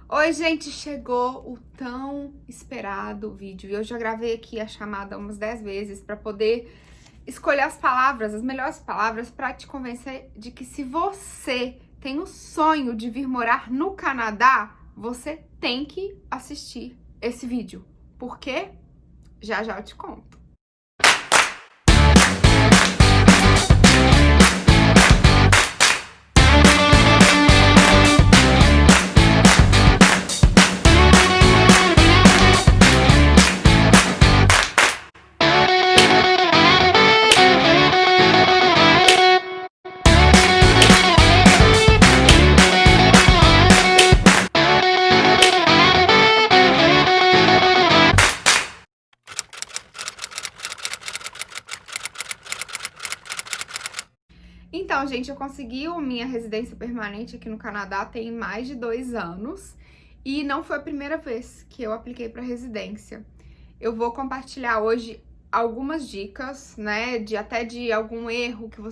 Oi, gente, chegou o tão esperado vídeo. Eu já gravei aqui a chamada umas 10 vezes para poder escolher as palavras, as melhores palavras para te convencer de que se você tem o sonho de vir morar no Canadá, você tem que assistir esse vídeo. Por quê? Já eu te conto. Então, gente, eu consegui minha residência permanente aqui no Canadá tem mais de 2 anos e não foi a primeira vez que eu apliquei para residência. Eu vou compartilhar hoje algumas dicas, né, de algum erro que erro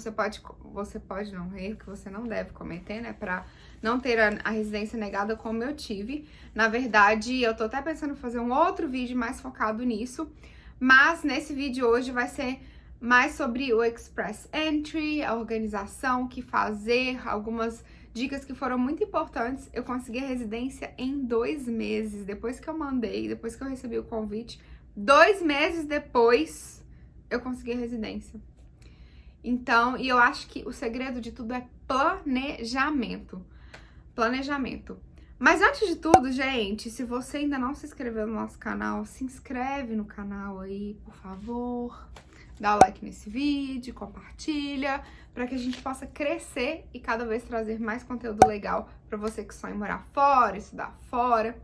que você não deve cometer, né, para não ter a residência negada como eu tive. Na verdade, eu tô até pensando em fazer um outro vídeo mais focado nisso, mas nesse vídeo hoje vai ser mais sobre o Express Entry, a organização, o que fazer, algumas dicas que foram muito importantes. Eu consegui a residência em 2 meses, depois que eu recebi o convite. 2 meses depois, eu consegui a residência. Então, e eu acho que o segredo de tudo é planejamento. Planejamento. Mas antes de tudo, gente, se você ainda não se inscreveu no nosso canal, se inscreve no canal aí, por favor. Dá o like nesse vídeo, compartilha, para que a gente possa crescer e cada vez trazer mais conteúdo legal para você que sonha em morar fora, estudar fora.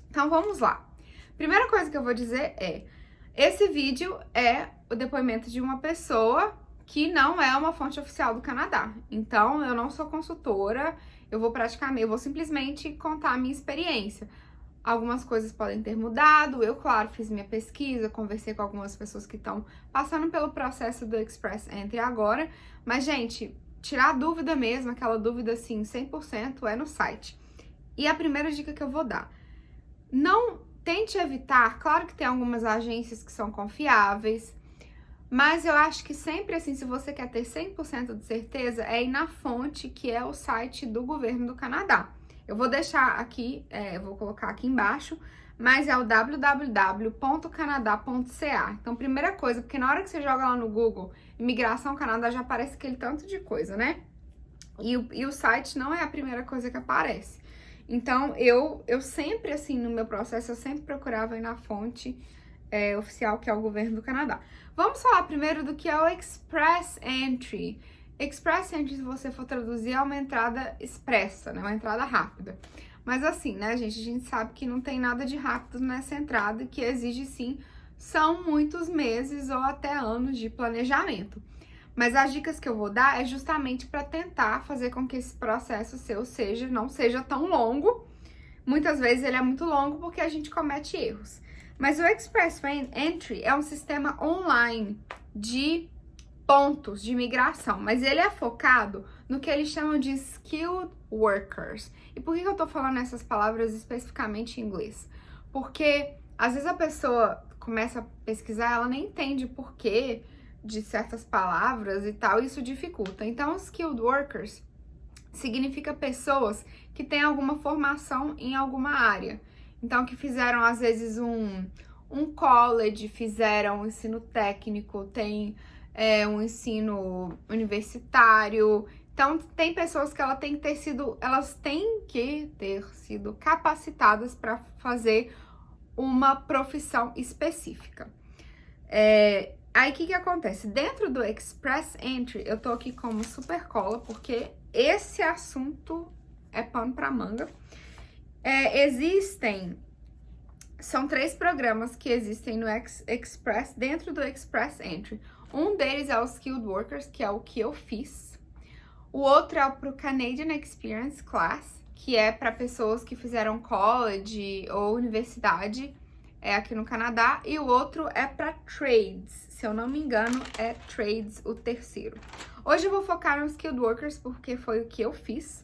Então, vamos lá. Primeira coisa que eu vou dizer é, esse vídeo é o depoimento de uma pessoa que não é uma fonte oficial do Canadá. Então, eu não sou consultora, eu vou simplesmente contar a minha experiência. Algumas coisas podem ter mudado, eu, claro, fiz minha pesquisa, conversei com algumas pessoas que estão passando pelo processo do Express Entry agora, mas, gente, tirar a dúvida mesmo, aquela dúvida, assim, 100% é no site. E a primeira dica que eu vou dar, não tente evitar, claro que tem algumas agências que são confiáveis, mas eu acho que sempre assim, se você quer ter 100% de certeza, é ir na fonte, que é o site do governo do Canadá. Eu vou deixar aqui, eu vou colocar aqui embaixo, mas é o www.canadá.ca. Então, primeira coisa, porque na hora que você joga lá no Google, Imigração Canadá, já aparece aquele tanto de coisa, né? E o site não é a primeira coisa que aparece. Então, eu sempre, assim, no meu processo, eu sempre procurava ir na fonte oficial, que é o governo do Canadá. Vamos falar primeiro do que é o Express Entry. Express Entry, se você for traduzir, é uma entrada expressa, né? Uma entrada rápida. Mas assim, né, gente? A gente sabe que não tem nada de rápido nessa entrada, e que exige, sim, são muitos meses ou até anos de planejamento. Mas as dicas que eu vou dar é justamente para tentar fazer com que esse processo seu não seja tão longo. Muitas vezes ele é muito longo porque a gente comete erros. Mas o Express Entry é um sistema online de pontos de imigração, mas ele é focado no que eles chamam de skilled workers. E por que eu tô falando essas palavras especificamente em inglês? Porque às vezes a pessoa começa a pesquisar, ela nem entende por quê de certas palavras e tal, e isso dificulta. Então, skilled workers significa pessoas que têm alguma formação em alguma área. Então, que fizeram, às vezes, um college, fizeram um ensino técnico, tem um ensino universitário. Então, tem pessoas que elas têm que ter sido capacitadas para fazer uma profissão específica. Aí, o que acontece? Dentro do Express Entry, eu tô aqui como super cola, porque esse assunto é pano pra manga. São 3 programas que existem no dentro do Express Entry. Um deles é o Skilled Workers, que é o que eu fiz. O outro é pro Canadian Experience Class, que é para pessoas que fizeram college ou universidade aqui no Canadá. E o outro é para Trades, se eu não me engano, é Trades o terceiro. Hoje eu vou focar no Skilled Workers, porque foi o que eu fiz.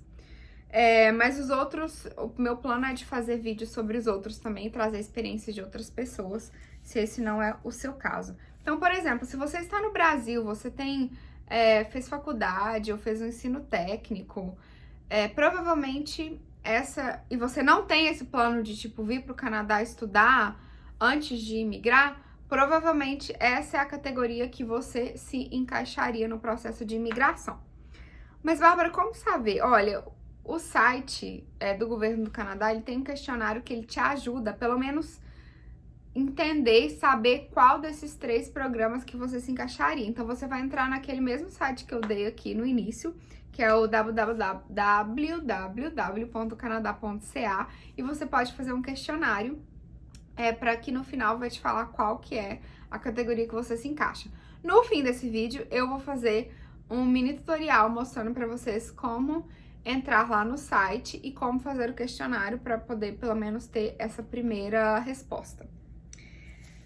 Mas os outros, o meu plano é de fazer vídeos sobre os outros também, trazer experiências de outras pessoas, se esse não é o seu caso. Então, por exemplo, se você está no Brasil, você fez faculdade ou fez um ensino técnico, provavelmente e você não tem esse plano de, tipo, vir para o Canadá estudar antes de imigrar, provavelmente essa é a categoria que você se encaixaria no processo de imigração. Mas, Bárbara, como saber? Olha, o site do governo do Canadá, ele tem um questionário que ele te ajuda, pelo menos, entender e saber qual desses 3 programas que você se encaixaria. Então, você vai entrar naquele mesmo site que eu dei aqui no início, que é o www.canada.ca, e você pode fazer um questionário para que no final vai te falar qual que é a categoria que você se encaixa. No fim desse vídeo, eu vou fazer um mini tutorial mostrando para vocês como entrar lá no site e como fazer o questionário para poder, pelo menos, ter essa primeira resposta.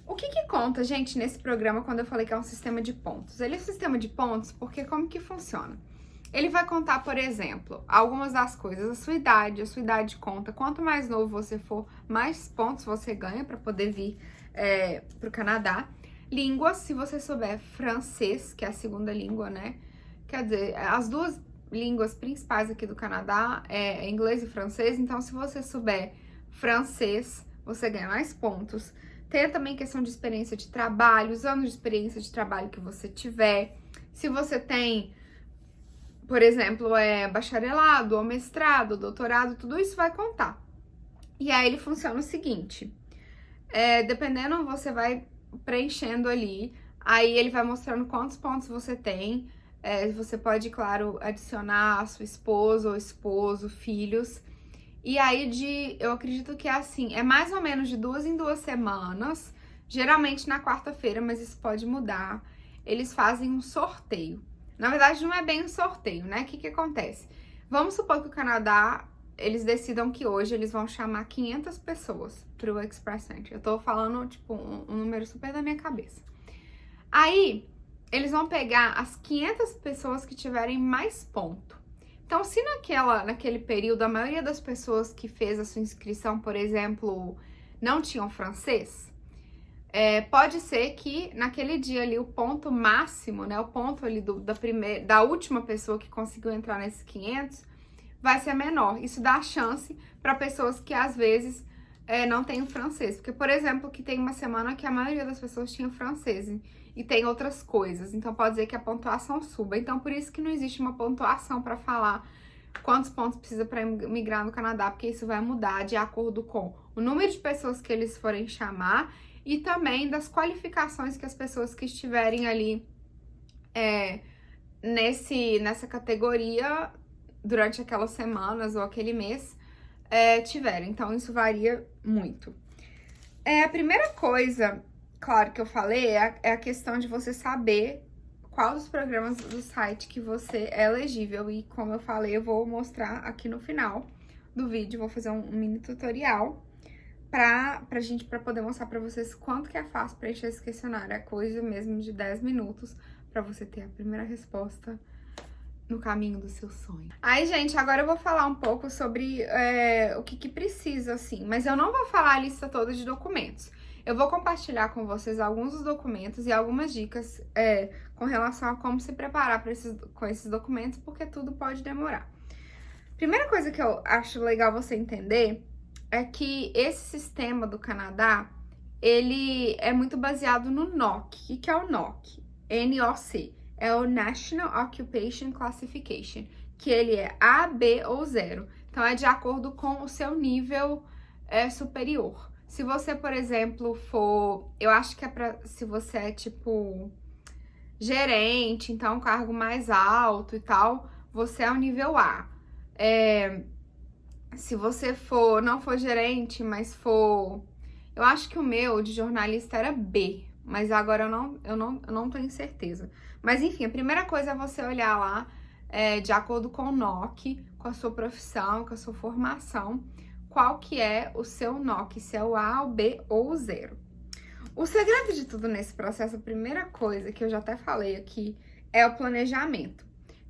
O que conta, gente, nesse programa quando eu falei que é um sistema de pontos? Ele é um sistema de pontos porque como que funciona? Ele vai contar, por exemplo, algumas das coisas, a sua idade conta. Quanto mais novo você for, mais pontos você ganha para poder vir para o Canadá. Línguas, se você souber francês, que é a segunda língua, né? Quer dizer, as 2 línguas principais aqui do Canadá é inglês e francês, então se você souber francês, você ganha mais pontos. Tem também questão de experiência de trabalho, os anos de experiência de trabalho que você tiver. Se você tem, por exemplo, bacharelado, ou mestrado, doutorado, tudo isso vai contar. E aí ele funciona o seguinte, dependendo, você vai preenchendo ali, aí ele vai mostrando quantos pontos você tem. Você pode, claro, adicionar a sua esposa ou esposo, filhos. E aí, eu acredito que é assim, é mais ou menos de 2 em 2 semanas, geralmente na quarta-feira, mas isso pode mudar. Eles fazem um sorteio. Na verdade, não é bem um sorteio, né? O que acontece? Vamos supor que o Canadá, eles decidam que hoje eles vão chamar 500 pessoas pro Express Entry. Eu tô falando, tipo, um número super da minha cabeça. Aí, eles vão pegar as 500 pessoas que tiverem mais ponto. Então, se naquele período, a maioria das pessoas que fez a sua inscrição, por exemplo, não tinham francês, pode ser que naquele dia ali o ponto máximo, né, o ponto ali da última pessoa que conseguiu entrar nesses 500, vai ser menor. Isso dá chance para pessoas que às vezes não têm o francês. Porque, por exemplo, que tem uma semana que a maioria das pessoas tinha francês e tem outras coisas. Então, pode ser que a pontuação suba. Então, por isso que não existe uma pontuação para falar quantos pontos precisa para migrar no Canadá, porque isso vai mudar de acordo com o número de pessoas que eles forem chamar e também das qualificações que as pessoas que estiverem ali nessa categoria durante aquelas semanas ou aquele mês tiverem. Então, isso varia muito. A primeira coisa, claro, que eu falei é a questão de você saber qual dos programas do site que você é elegível. E como eu falei, eu vou mostrar aqui no final do vídeo, vou fazer um mini tutorial pra poder mostrar pra vocês quanto que é fácil preencher esse questionário. É coisa mesmo de 10 minutos pra você ter a primeira resposta no caminho do seu sonho. Aí, gente, agora eu vou falar um pouco sobre o que precisa, assim. Mas eu não vou falar a lista toda de documentos. Eu vou compartilhar com vocês alguns dos documentos e algumas dicas com relação a como se preparar com esses documentos, porque tudo pode demorar. Primeira coisa que eu acho legal você entender é que esse sistema do Canadá, ele é muito baseado no NOC. O que é o NOC? NOC. É o National Occupation Classification, que ele é A, B ou 0. Então, é de acordo com o seu nível superior. Se você, por exemplo, eu acho que se você é, tipo, gerente, então um cargo mais alto e tal, você é o nível A. Se você não for gerente, mas eu acho que o meu de jornalista era B, mas agora eu não tenho certeza. Mas enfim, a primeira coisa é você olhar lá, de acordo com o NOC, com a sua profissão, com a sua formação, qual que é o seu NOC, se é o A, o B ou o 0. O segredo de tudo nesse processo, a primeira coisa que eu já até falei aqui, é o planejamento.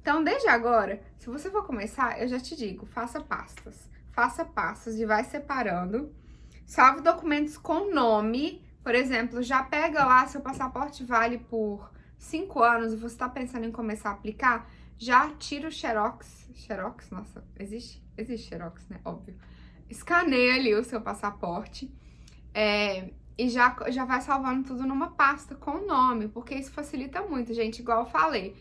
Então, desde agora, se você for começar, eu já te digo, faça pastas. Faça pastas e vai separando. Salve documentos com nome. Por exemplo, já pega lá, seu passaporte vale por 5 anos e você tá pensando em começar a aplicar, já tira o Xerox. Xerox? Nossa, existe? Existe Xerox, né? Óbvio. Escaneia ali o seu passaporte. E já vai salvando tudo numa pasta com o nome, porque isso facilita muito, gente, igual eu falei.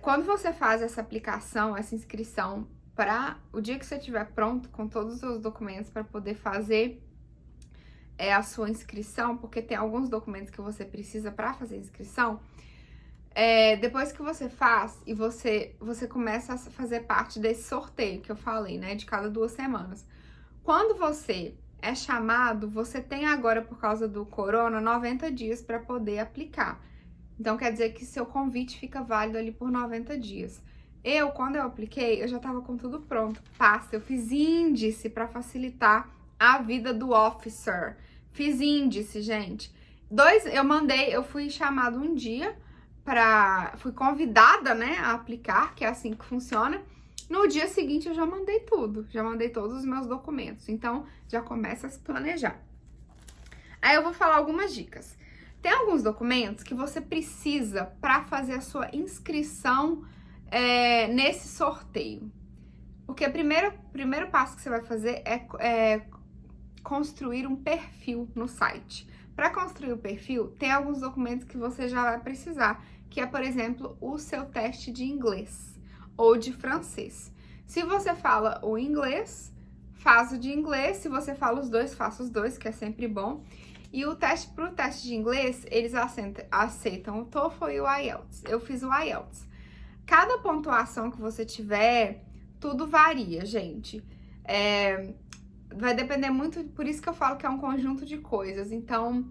Quando você faz essa aplicação, essa inscrição, para o dia que você estiver pronto com todos os seus documentos para poder fazer a sua inscrição, porque tem alguns documentos que você precisa para fazer a inscrição, depois que você faz e você começa a fazer parte desse sorteio que eu falei, né, de cada 2 semanas. Quando você é chamado, você tem agora, por causa do corona, 90 dias para poder aplicar. Então, quer dizer que seu convite fica válido ali por 90 dias. Quando eu apliquei, eu já tava com tudo pronto. Pasta, eu fiz índice para facilitar a vida do officer. Fiz índice, gente. Eu fui chamada um dia fui convidada, né, a aplicar, que é assim que funciona. No dia seguinte eu já mandei tudo, já mandei todos os meus documentos. Então, já começa a se planejar. Aí eu vou falar algumas dicas. Tem alguns documentos que você precisa para fazer a sua inscrição nesse sorteio. Porque o primeiro passo que você vai fazer é construir um perfil no site. Para construir o perfil, tem alguns documentos que você já vai precisar, que é, por exemplo, o seu teste de inglês ou de francês. Se você fala o inglês, faz o de inglês. Se você fala os dois, faça os dois, que é sempre bom. E pro teste de inglês, eles aceitam o TOEFL e o IELTS. Eu fiz o IELTS. Cada pontuação que você tiver, tudo varia, gente. Vai depender muito, por isso que eu falo que é um conjunto de coisas. Então,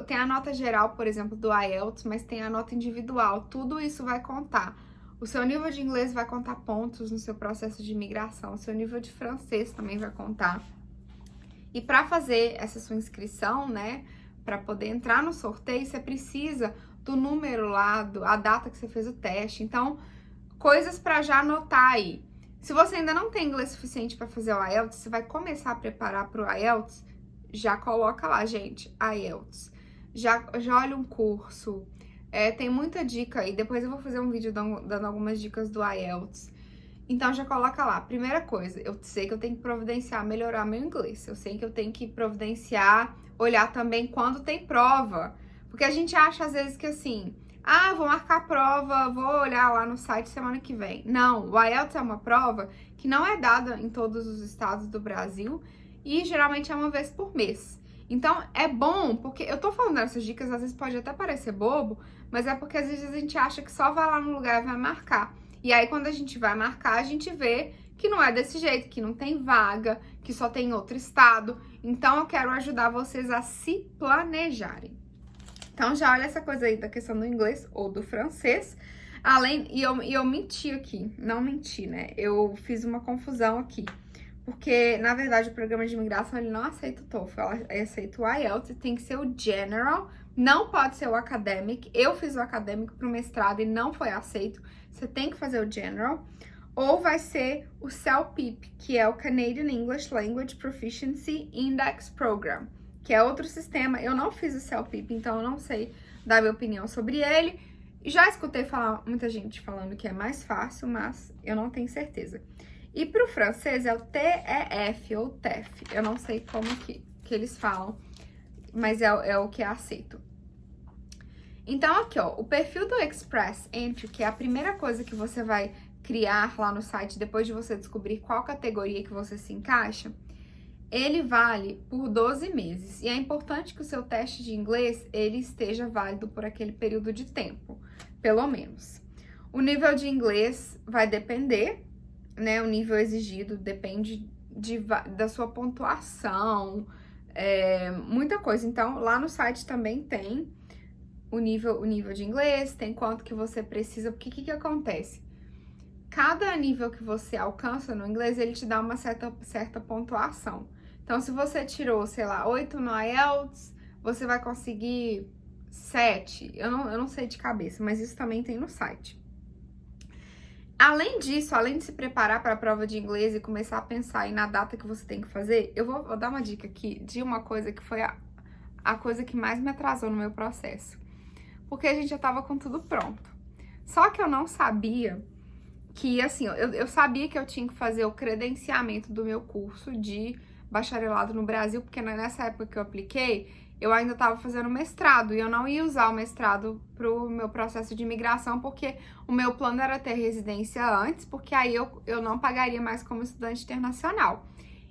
tem a nota geral, por exemplo, do IELTS, mas tem a nota individual. Tudo isso vai contar. O seu nível de inglês vai contar pontos no seu processo de imigração. O seu nível de francês também vai contar. E para fazer essa sua inscrição, né, para poder entrar no sorteio, você precisa do número lá, a data que você fez o teste. Então, coisas para já anotar aí. Se você ainda não tem inglês suficiente para fazer o IELTS, você vai começar a preparar para o IELTS, já coloca lá, gente, IELTS. Já olha um curso. Tem muita dica aí. Depois eu vou fazer um vídeo dando algumas dicas do IELTS. Então, já coloca lá. Primeira coisa, eu sei que eu tenho que providenciar, melhorar meu inglês. Eu sei que eu tenho que providenciar, olhar também quando tem prova. Porque a gente acha, às vezes, que assim, vou marcar a prova, vou olhar lá no site semana que vem. Não, o IELTS é uma prova que não é dada em todos os estados do Brasil e geralmente é uma vez por mês. Então, é bom, porque eu tô falando dessas dicas, às vezes pode até parecer bobo, mas é porque às vezes a gente acha que só vai lá no lugar e vai marcar. E aí, quando a gente vai marcar, a gente vê que não é desse jeito, que não tem vaga, que só tem outro estado. Então, eu quero ajudar vocês a se planejarem. Então, já olha essa coisa aí da questão do inglês ou do francês. E eu menti aqui, não menti, né? Eu fiz uma confusão aqui. Porque, na verdade, o programa de imigração, ele não aceita o TOEFL, ele aceita o IELTS, tem que ser o General, não pode ser o Academic. Eu fiz o Academic pro mestrado e não foi aceito, você tem que fazer o General. Ou vai ser o CELPIP, que é o Canadian English Language Proficiency Index Program, que é outro sistema. Eu não fiz o CELPIP, então eu não sei dar minha opinião sobre ele. Já escutei muita gente falando que é mais fácil, mas eu não tenho certeza. E para o francês é o TEF ou TEF. Eu não sei como que eles falam, mas é o que é aceito. Então, aqui, ó, o perfil do Express Entry, que é a primeira coisa que você vai criar lá no site, depois de você descobrir qual categoria que você se encaixa, ele vale por 12 meses. E é importante que o seu teste de inglês, ele esteja válido por aquele período de tempo, pelo menos. O nível de inglês vai depender, né? O nível exigido depende da sua pontuação, muita coisa. Então, lá no site também tem o nível de inglês, tem quanto que você precisa, porque o que acontece? Cada nível que você alcança no inglês, ele te dá uma certa pontuação. Então, se você tirou, sei lá, 8 no IELTS, você vai conseguir 7. Eu não sei de cabeça, mas isso também tem no site. Além disso, além de se preparar para a prova de inglês e começar a pensar aí na data que você tem que fazer, eu vou dar uma dica aqui de uma coisa que foi a coisa que mais me atrasou no meu processo. Porque a gente já tava com tudo pronto. Só que eu não sabia que, assim, eu sabia que eu tinha que fazer o credenciamento do meu curso de bacharelado no Brasil, porque nessa época que eu apliquei, eu ainda estava fazendo mestrado e eu não ia usar o mestrado pro meu processo de imigração, porque o meu plano era ter residência antes, porque aí eu não pagaria mais como estudante internacional.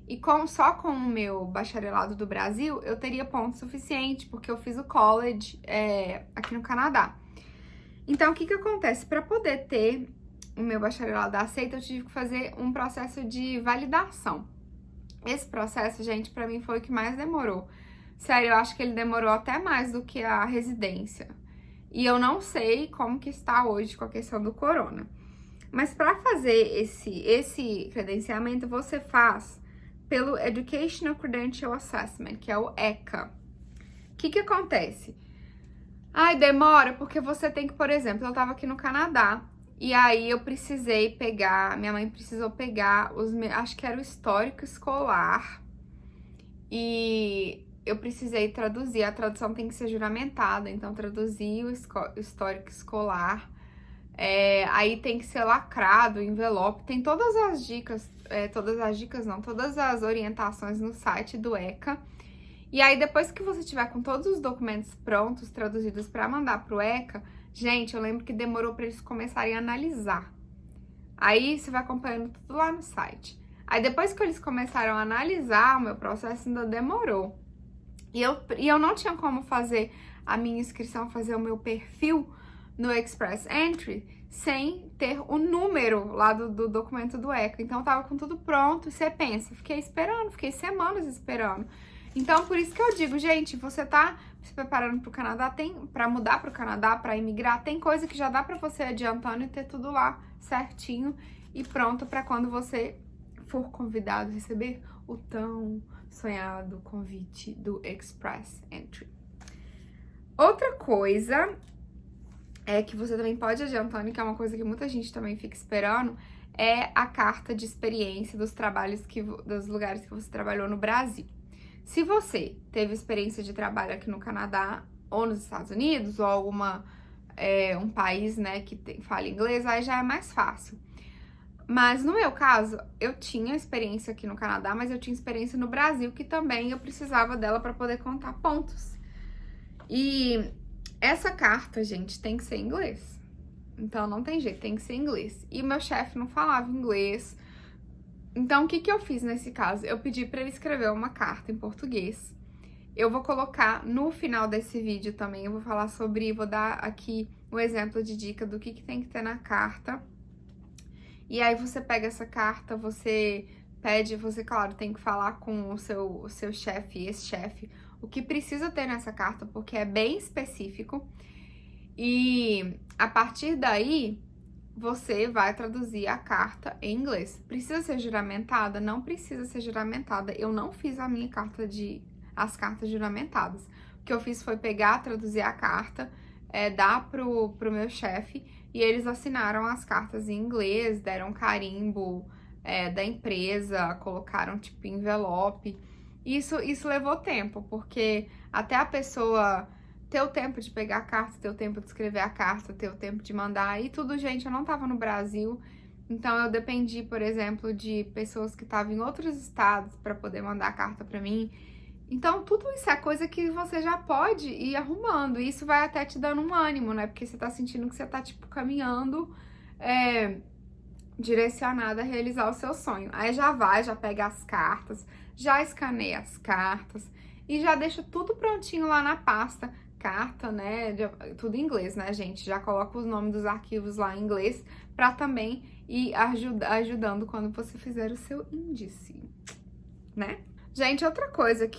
E só com o meu bacharelado do Brasil, eu teria ponto suficiente, porque eu fiz o college aqui no Canadá. Então, o que acontece? Para poder ter o meu bacharelado aceito, eu tive que fazer um processo de validação. Esse processo, gente, para mim foi o que mais demorou. Sério, eu acho que ele demorou até mais do que a residência. E eu não sei como que está hoje com a questão do corona. Mas para fazer esse credenciamento, você faz pelo Educational Credential Assessment, que é o ECA. O que acontece? Ai, demora porque você tem que, por exemplo, eu tava aqui no Canadá e aí eu precisei pegar, minha mãe precisou pegar acho que era o histórico escolar e eu precisei traduzir, a tradução tem que ser juramentada, então traduzir o histórico escolar, aí tem que ser lacrado, o envelope, tem todas as dicas, todas as orientações no site do ECA. E aí, depois que você tiver com todos os documentos prontos, traduzidos para mandar pro ECA, gente, eu lembro que demorou para eles começarem a analisar. Aí, você vai acompanhando tudo lá no site. Aí, depois que eles começaram a analisar, o meu processo ainda demorou. E eu não tinha como fazer a minha inscrição, fazer o meu perfil no Express Entry sem ter o número lá do documento do ECA. Então, eu tava com tudo pronto. E você pensa, fiquei semanas esperando. Então, por isso que eu digo, gente, você tá se preparando pro Canadá, pra mudar pro Canadá, pra imigrar, tem coisa que já dá pra você ir adiantando e ter tudo lá certinho e pronto pra quando você for convidado a receber o tão sonhado convite do Express Entry. Outra coisa que você também pode ir adiantando, que é uma coisa que muita gente também fica esperando, é a carta de experiência dos trabalhos dos lugares que você trabalhou no Brasil. Se você teve experiência de trabalho aqui no Canadá ou nos Estados Unidos ou um país, né, que fala inglês, aí já é mais fácil. Mas no meu caso, eu tinha experiência aqui no Canadá, mas eu tinha experiência no Brasil, que também eu precisava dela para poder contar pontos. E essa carta, gente, tem que ser em inglês. Então não tem jeito, tem que ser em inglês. E o meu chefe não falava inglês. Então, o que eu fiz nesse caso? Eu pedi para ele escrever uma carta em português. Eu vou colocar no final desse vídeo também, eu vou dar aqui um exemplo de dica do que tem que ter na carta. E aí você pega essa carta, você claro, tem que falar com o seu chefe, ex-chefe, o que precisa ter nessa carta, porque é bem específico. E a partir daí, você vai traduzir a carta em inglês. Precisa ser juramentada? Não precisa ser juramentada. Eu não fiz as cartas juramentadas. O que eu fiz foi traduzir a carta, dar pro meu chefe, e eles assinaram as cartas em inglês, deram carimbo da empresa, colocaram tipo envelope. Isso levou tempo, porque até a pessoa ter o tempo de pegar a carta, ter o tempo de escrever a carta, ter o tempo de mandar, e tudo, gente, eu não tava no Brasil, então eu dependi, por exemplo, de pessoas que estavam em outros estados para poder mandar a carta para mim. Então, tudo isso é coisa que você já pode ir arrumando, e isso vai até te dando um ânimo, né? Porque você tá sentindo que você tá, tipo, caminhando, direcionada a realizar o seu sonho. Aí já pega as cartas, já escaneia as cartas, e já deixa tudo prontinho lá na pasta. Carta, né, tudo em inglês, né, gente? Já coloca os nomes dos arquivos lá em inglês para também ir ajudando quando você fizer o seu índice, né? Gente, outra coisa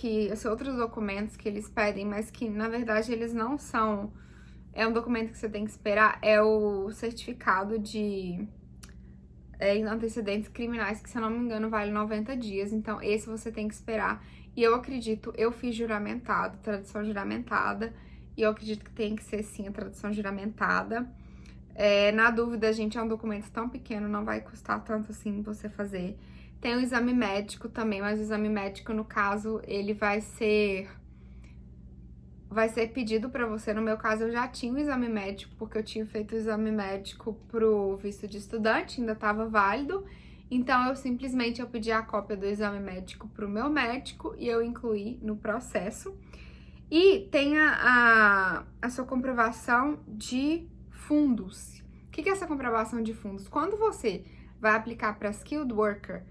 outros documentos que eles pedem, mas que na verdade eles não são, é um documento que você tem que esperar, é o certificado de antecedentes criminais, que se eu não me engano vale 90 dias, então esse você tem que esperar. E eu fiz juramentado, tradução juramentada, e eu acredito que tem que ser sim a tradução juramentada. Na dúvida, gente, é um documento tão pequeno, não vai custar tanto assim você fazer. Tem o exame médico também, mas o exame médico, no caso, ele vai ser pedido pra você. No meu caso, eu já tinha o exame médico, porque eu tinha feito o exame médico pro visto de estudante, ainda tava válido. Então, eu pedi a cópia do exame médico pro meu médico e eu incluí no processo. E tem a sua comprovação de fundos. O que é essa comprovação de fundos? Quando você vai aplicar para Skilled Worker,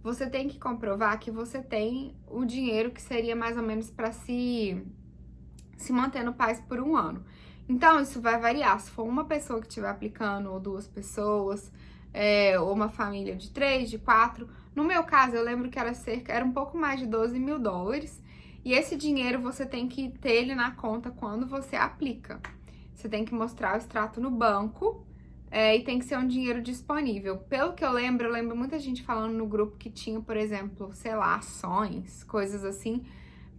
você tem que comprovar que você tem o dinheiro que seria mais ou menos para se manter no país por 1 ano. Então, isso vai variar. Se for uma pessoa que estiver aplicando, ou 2 pessoas, ou uma família de 3, de 4. No meu caso, eu lembro que era um pouco mais de $12 mil. E esse dinheiro você tem que ter ele na conta quando você aplica. Você tem que mostrar o extrato no banco e tem que ser um dinheiro disponível. Pelo que eu lembro muita gente falando no grupo que tinha, por exemplo, sei lá, ações, coisas assim.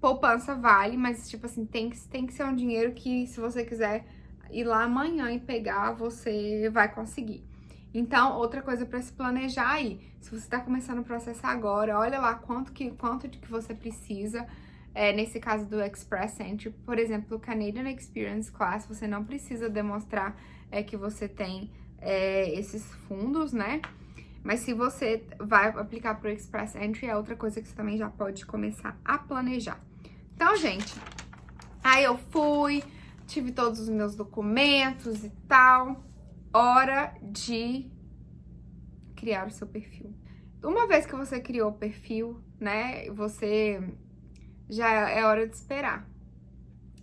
Poupança vale, mas tipo assim, tem que ser um dinheiro que, se você quiser ir lá amanhã e pegar, você vai conseguir. Então, outra coisa para se planejar aí, se você está começando o processo agora, olha lá quanto de que você precisa. Nesse caso do Express Entry, por exemplo, o Canadian Experience Class, você não precisa demonstrar que você tem esses fundos, né? Mas se você vai aplicar para o Express Entry, é outra coisa que você também já pode começar a planejar. Então, gente, aí eu fui, tive todos os meus documentos e tal. Hora de criar o seu perfil. Uma vez que você criou o perfil, né, já é hora de esperar.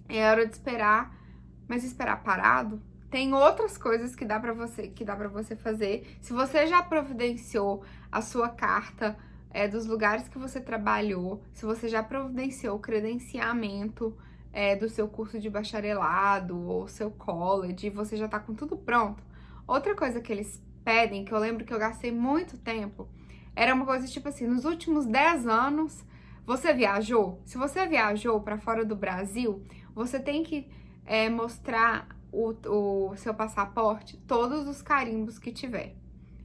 É hora de esperar, mas esperar parado. Tem outras coisas que dá pra você fazer. Se você já providenciou a sua carta dos lugares que você trabalhou, se você já providenciou o credenciamento do seu curso de bacharelado ou seu college, você já tá com tudo pronto. Outra coisa que eles pedem, que eu lembro que eu gastei muito tempo, era uma coisa tipo assim, nos últimos 10 anos, você viajou? Se você viajou para fora do Brasil, você tem que mostrar o seu passaporte, todos os carimbos que tiver.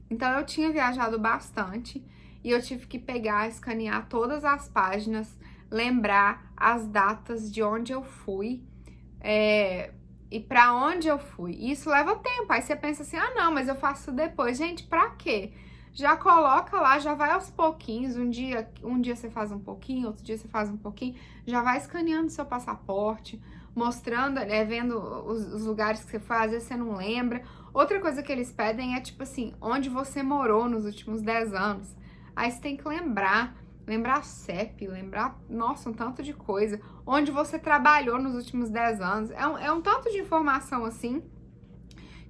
Então, eu tinha viajado bastante e eu tive que pegar, escanear todas as páginas, lembrar as datas de onde eu fui e para onde eu fui. Isso leva tempo. Aí você pensa assim, não, mas eu faço depois. Gente, pra quê? Já coloca lá, já vai aos pouquinhos, um dia você faz um pouquinho, outro dia você faz um pouquinho, já vai escaneando seu passaporte, mostrando, vendo os lugares que você foi, às vezes você não lembra. Outra coisa que eles pedem é, tipo assim, onde você morou nos últimos 10 anos. Aí você tem que lembrar CEP, nossa, um tanto de coisa. Onde você trabalhou nos últimos 10 anos. É um tanto de informação, assim,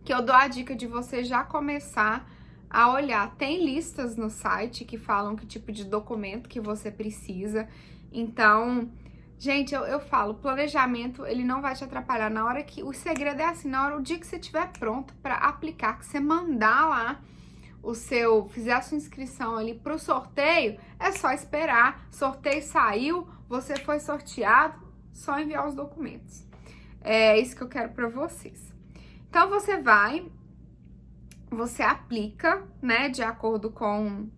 que eu dou a dica de você já começar a olhar. Tem listas no site que falam que tipo de documento que você precisa. Então, gente, eu falo, planejamento, ele não vai te atrapalhar na hora que... O segredo é assim, o dia que você estiver pronto para aplicar, que você mandar lá fizer a sua inscrição ali pro sorteio, é só esperar. Sorteio saiu, você foi sorteado, só enviar os documentos. É isso que eu quero para vocês. Então, você aplica, né, de acordo com...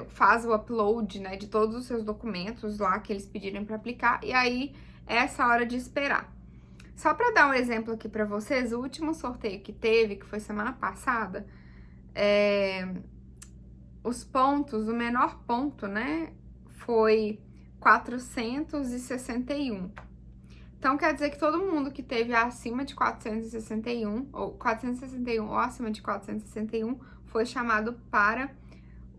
faz o upload, né, de todos os seus documentos lá que eles pedirem para aplicar, e aí é essa hora de esperar. Só para dar um exemplo aqui para vocês, o último sorteio que teve, que foi semana passada, os pontos, o menor ponto, né, foi 461. Então, quer dizer que todo mundo que teve acima de 461, ou acima de 461, foi chamado para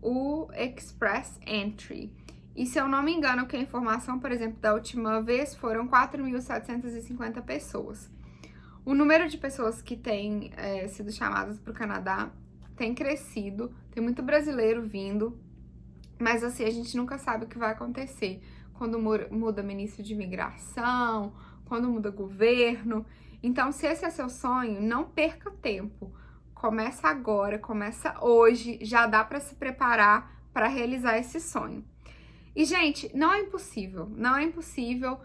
o Express Entry. E se eu não me engano, que a informação, por exemplo, da última vez, foram 4.750 pessoas. O número de pessoas que têm sido chamadas para o Canadá tem crescido, tem muito brasileiro vindo, mas assim, a gente nunca sabe o que vai acontecer quando muda ministro de imigração, quando muda governo. Então, se esse é seu sonho, não perca tempo. Começa agora, começa hoje, já dá para se preparar para realizar esse sonho. E, gente, não é impossível,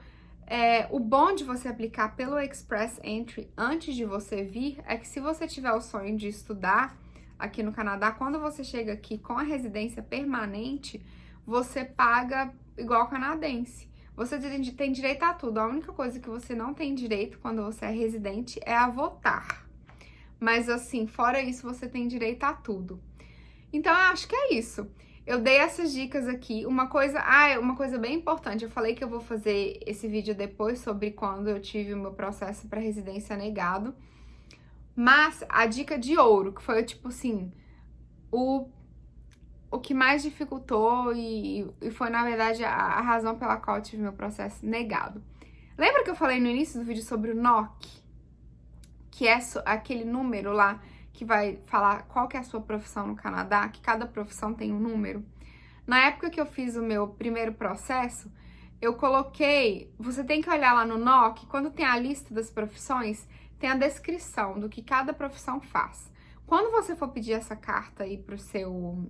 O bom de você aplicar pelo Express Entry antes de você vir é que se você tiver o sonho de estudar aqui no Canadá, quando você chega aqui com a residência permanente, você paga igual canadense. Você tem direito a tudo. A única coisa que você não tem direito quando você é residente é a votar. Mas assim, fora isso, você tem direito a tudo. Então, eu acho que é isso. Eu dei essas dicas aqui. Uma coisa bem importante. Eu falei que eu vou fazer esse vídeo depois sobre quando eu tive o meu processo para residência negado. Mas a dica de ouro, que foi tipo assim, o que mais dificultou e foi, na verdade, a razão pela qual eu tive meu processo negado. Lembra que eu falei no início do vídeo sobre o NOC? Que é aquele número lá que vai falar qual que é a sua profissão no Canadá, que cada profissão tem um número. Na época que eu fiz o meu primeiro processo, eu coloquei... Você tem que olhar lá no NOC, quando tem a lista das profissões, tem a descrição do que cada profissão faz. Quando você for pedir essa carta aí pro seu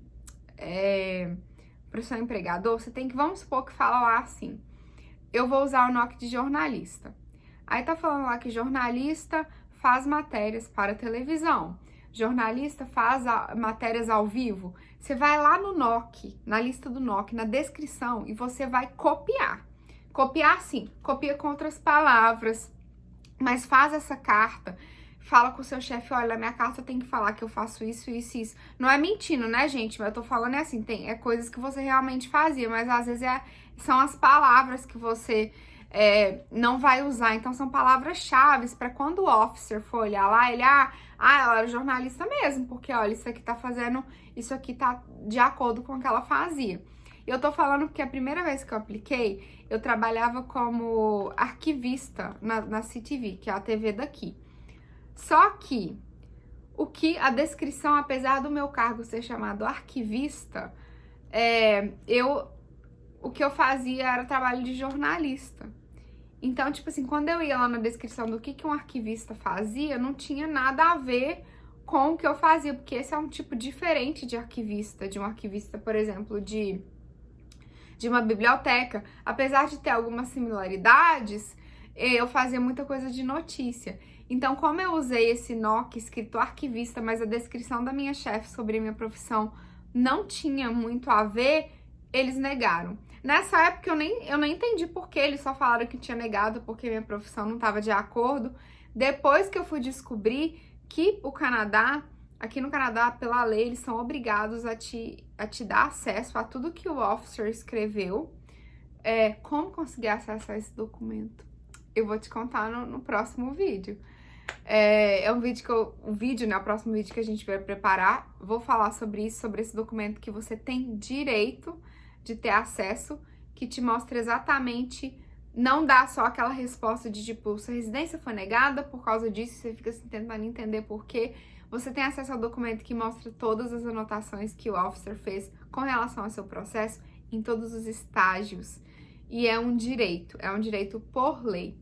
empregador, você tem que, vamos supor que fala lá assim, eu vou usar o NOC de jornalista. Aí tá falando lá que jornalista faz matérias para televisão, jornalista faz matérias ao vivo. Você vai lá no NOC, na lista do NOC, na descrição, e você vai copiar. Copiar sim, copia com outras palavras, mas faz essa carta. Fala com o seu chefe, olha, minha carta tem que falar que eu faço isso, isso e isso. Não é mentindo, né, gente? Mas eu tô falando assim, é coisas que você realmente fazia, mas às vezes são as palavras que você não vai usar. Então, são palavras-chave para quando o officer for olhar lá, ele, ela era jornalista mesmo, porque, olha, isso aqui tá de acordo com o que ela fazia. Eu tô falando porque a primeira vez que eu apliquei, eu trabalhava como arquivista na CTV, que é a TV daqui. Só que a descrição, apesar do meu cargo ser chamado arquivista, o que eu fazia era trabalho de jornalista. Então, tipo assim, quando eu ia lá na descrição do que um arquivista fazia, não tinha nada a ver com o que eu fazia, porque esse é um tipo diferente de arquivista, de um arquivista, por exemplo, de uma biblioteca. Apesar de ter algumas similaridades, eu fazia muita coisa de notícia. Então, como eu usei esse NOC escrito arquivista, mas a descrição da minha chefe sobre a minha profissão não tinha muito a ver, eles negaram. Nessa época eu nem entendi por que eles só falaram que tinha negado, porque minha profissão não estava de acordo. Depois que eu fui descobrir que aqui no Canadá, pela lei, eles são obrigados a te dar acesso a tudo que o officer escreveu. Como conseguir acesso a esse documento? Eu vou te contar no próximo vídeo. O próximo vídeo que a gente vai preparar, vou falar sobre isso, sobre esse documento que você tem direito de ter acesso, que te mostra exatamente, não dá só aquela resposta de tipo, sua residência foi negada por causa disso, você fica assim, tentando entender por quê. Você tem acesso ao documento que mostra todas as anotações que o officer fez com relação ao seu processo em todos os estágios. E é um direito por lei.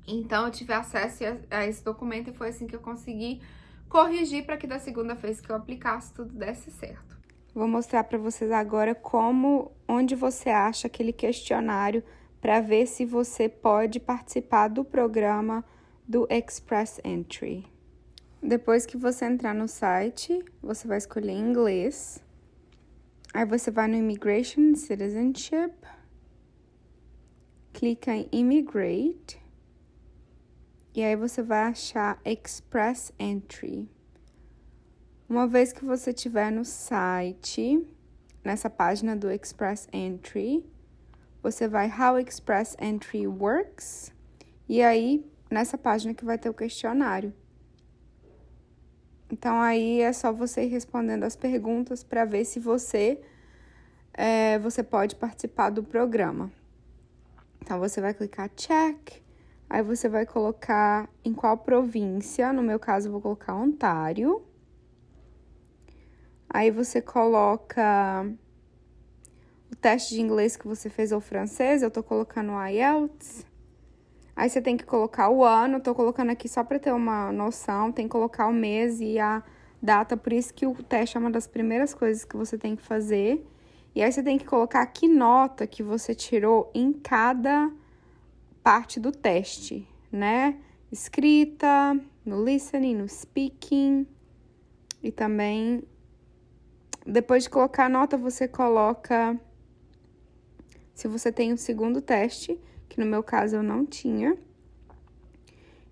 Então, eu tive acesso a esse documento e foi assim que eu consegui corrigir para que da segunda vez que eu aplicasse tudo desse certo. Vou mostrar para vocês agora onde você acha aquele questionário para ver se você pode participar do programa do Express Entry. Depois que você entrar no site, você vai escolher inglês. Aí você vai no Immigration and Citizenship, clica em Immigrate. E aí você vai achar Express Entry. Uma vez que você estiver no site, nessa página do Express Entry, você vai How Express Entry Works. E aí, nessa página que vai ter o questionário. Então, aí é só você ir respondendo as perguntas para ver se você pode participar do programa. Então, você vai clicar Check. Aí você vai colocar em qual província, no meu caso eu vou colocar Ontário. Aí você coloca o teste de inglês que você fez ou francês, eu tô colocando o IELTS. Aí você tem que colocar o ano, eu tô colocando aqui só para ter uma noção, tem que colocar o mês e a data, por isso que o teste é uma das primeiras coisas que você tem que fazer. E aí você tem que colocar que nota que você tirou em cada parte do teste, né? Escrita, no listening, no speaking e também, depois de colocar a nota, você coloca se você tem um segundo teste, que no meu caso eu não tinha.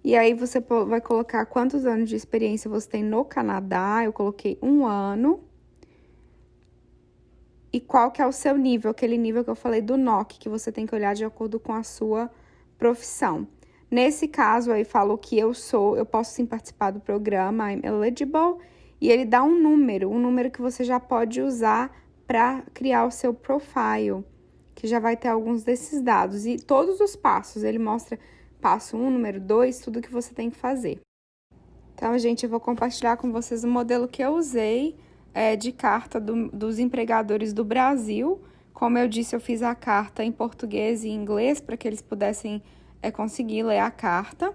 E aí você vai colocar quantos anos de experiência você tem no Canadá. Eu coloquei 1 ano. E qual que é o seu nível, aquele nível que eu falei do NOC, que você tem que olhar de acordo com a sua profissão. Nesse caso aí falou que eu posso sim participar do programa, I'm eligible, e ele dá um número que você já pode usar para criar o seu profile, que já vai ter alguns desses dados. E todos os passos, ele mostra passo 1, número 2, tudo que você tem que fazer. Então, gente, eu vou compartilhar com vocês o modelo que eu usei de carta dos empregadores do Brasil. Como eu disse, eu fiz a carta em português e inglês para que eles pudessem conseguir ler a carta.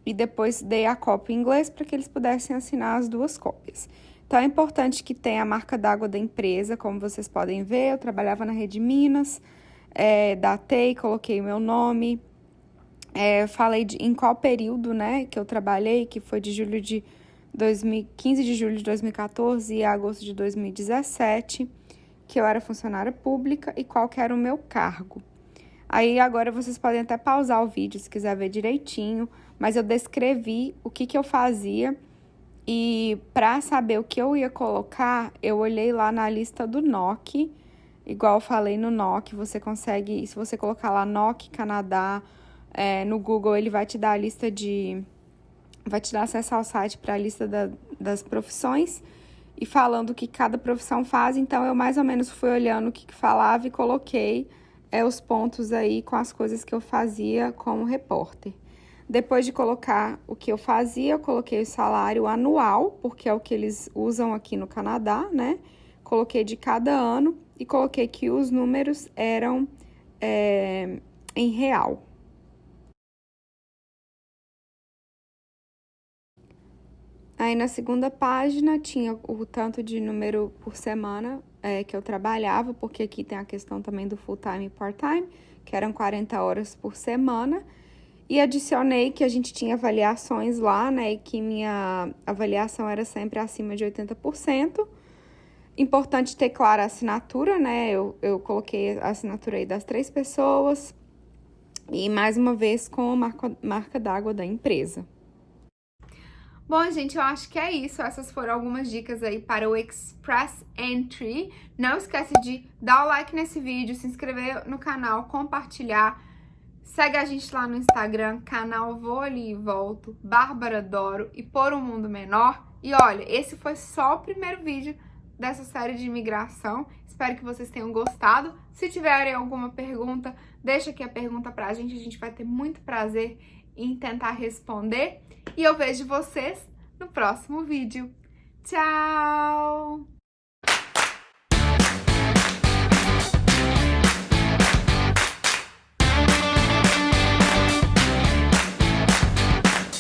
E depois dei a cópia em inglês para que eles pudessem assinar as 2 cópias. Então, é importante que tenha a marca d'água da empresa, como vocês podem ver. Eu trabalhava na Rede Minas, datei, coloquei o meu nome. Falei em qual período, né, que eu trabalhei, que foi de 15 de julho de 2014 e agosto de 2017, que eu era funcionária pública e qual que era o meu cargo. Aí agora vocês podem até pausar o vídeo se quiser ver direitinho, mas eu descrevi o que eu fazia e para saber o que eu ia colocar, eu olhei lá na lista do NOC, igual eu falei no NOC, você consegue, se você colocar lá NOC Canadá, no Google ele vai te dar a lista vai te dar acesso ao site para a lista das profissões e falando o que cada profissão faz. Então, eu mais ou menos fui olhando o que falava e coloquei os pontos aí com as coisas que eu fazia como repórter. Depois de colocar o que eu fazia, eu coloquei o salário anual, porque é o que eles usam aqui no Canadá, né? Coloquei de cada ano e coloquei que os números eram em real. Aí, na segunda página, tinha o tanto de número por semana que eu trabalhava, porque aqui tem a questão também do full-time e part-time, que eram 40 horas por semana. E adicionei que a gente tinha avaliações lá, né, e que minha avaliação era sempre acima de 80%. Importante ter clara a assinatura, né, eu coloquei a assinatura aí das 3 pessoas. E, mais uma vez, com a marca d'água da empresa. Bom, gente, eu acho que é isso. Essas foram algumas dicas aí para o Express Entry. Não esquece de dar o like nesse vídeo, se inscrever no canal, compartilhar. Segue a gente lá no Instagram, canal Vou Ali e Volto, Bárbara Doro e Por um Mundo Menor. E olha, esse foi só o primeiro vídeo dessa série de imigração. Espero que vocês tenham gostado. Se tiverem alguma pergunta, deixa aqui a pergunta pra gente. A gente vai ter muito prazer em tentar responder. E eu vejo vocês no próximo vídeo. Tchau!